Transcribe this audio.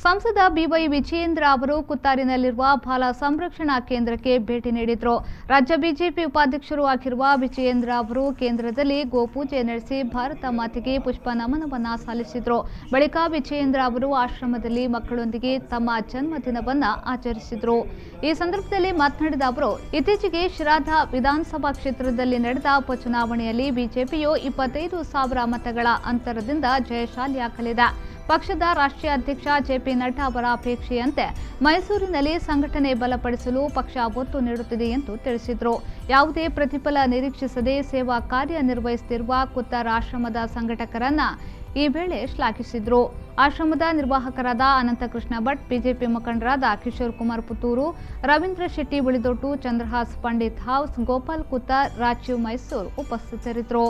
ಸಂಸದ ಬಿವೈ ವಿಜಯೇಂದ್ರ ಅವರು ಕುತ್ತಾರಿನಲ್ಲಿರುವ ಬಾಲ ಸಂರಕ್ಷಣಾ ಕೇಂದ್ರಕ್ಕೆ ಭೇಟಿ ನೀಡಿದರು. ರಾಜ್ಯ ಬಿಜೆಪಿ ಉಪಾಧ್ಯಕ್ಷರು ಆಗಿರುವ ವಿಜಯೇಂದ್ರ ಅವರು ಕೇಂದ್ರದಲ್ಲಿ ಗೋಪೂಜೆ ನಡೆಸಿ ಭಾರತ ಮಾತೆಗೆ ಪುಷ್ಪ ನಮನವನ್ನ ಸಲ್ಲಿಸಿದರು. ಬಳಿಕ ವಿಜಯೇಂದ್ರ ಅವರು ಆಶ್ರಮದಲ್ಲಿ ಮಕ್ಕಳೊಂದಿಗೆ ತಮ್ಮ ಜನ್ಮದಿನವನ್ನ ಆಚರಿಸಿದರು. ಈ ಸಂದರ್ಭದಲ್ಲಿ ಮಾತನಾಡಿದ ಅವರು, ಇತ್ತೀಚೆಗೆ ಶಿರಾದ ವಿಧಾನಸಭಾ ಕ್ಷೇತ್ರದಲ್ಲಿ ನಡೆದ ಉಪಚುನಾವಣೆಯಲ್ಲಿ ಬಿಜೆಪಿಯು 25,000 ಮತಗಳ ಅಂತರದಿಂದ ಜಯಶಾಲಿಯಾಗಲಿದೆ. ಪಕ್ಷದ ರಾಷ್ಟ್ರೀಯ ಅಧ್ಯಕ್ಷ ಜೆಪಿ ನಡ್ಡಾ ಅವರ ಅಪೇಕ್ಷೆಯಂತೆ ಮೈಸೂರಿನಲ್ಲಿ ಸಂಘಟನೆ ಬಲಪಡಿಸಲು ಪಕ್ಷ ಒತ್ತು ನೀಡುತ್ತಿದೆ ಎಂದು ತಿಳಿಸಿದರು. ಯಾವುದೇ ಪ್ರತಿಫಲ ನಿರೀಕ್ಷಿಸದೆ ಸೇವಾ ಕಾರ್ಯ ನಿರ್ವಹಿಸುತ್ತಿರುವ ಕುತ್ತಾರ ಆಶ್ರಮದ ಸಂಘಟಕರನ್ನ ಈ ವೇಳೆ ಶ್ಲಾಘಿಸಿದರು. ಆಶ್ರಮದ ನಿರ್ವಾಹಕರಾದ ಅನಂತಕೃಷ್ಣ ಭಟ್, ಬಿಜೆಪಿ ಮುಖಂಡರಾದ ಕಿಶೋರ್ ಕುಮಾರ್ ಪುತ್ತೂರು, ರವೀಂದ್ರ ಶೆಟ್ಟಿ ಉಳಿದೊಟ್ಟು, ಚಂದ್ರಹಾಸ್ ಪಂಡಿತ್ ಹೌಸ್, ಗೋಪಾಲ್ ಕುತ್ತಾರ್, ರಾಜೀವ್ ಮೈಸೂರು ಉಪಸ್ಥಿತರಿದ್ದರು.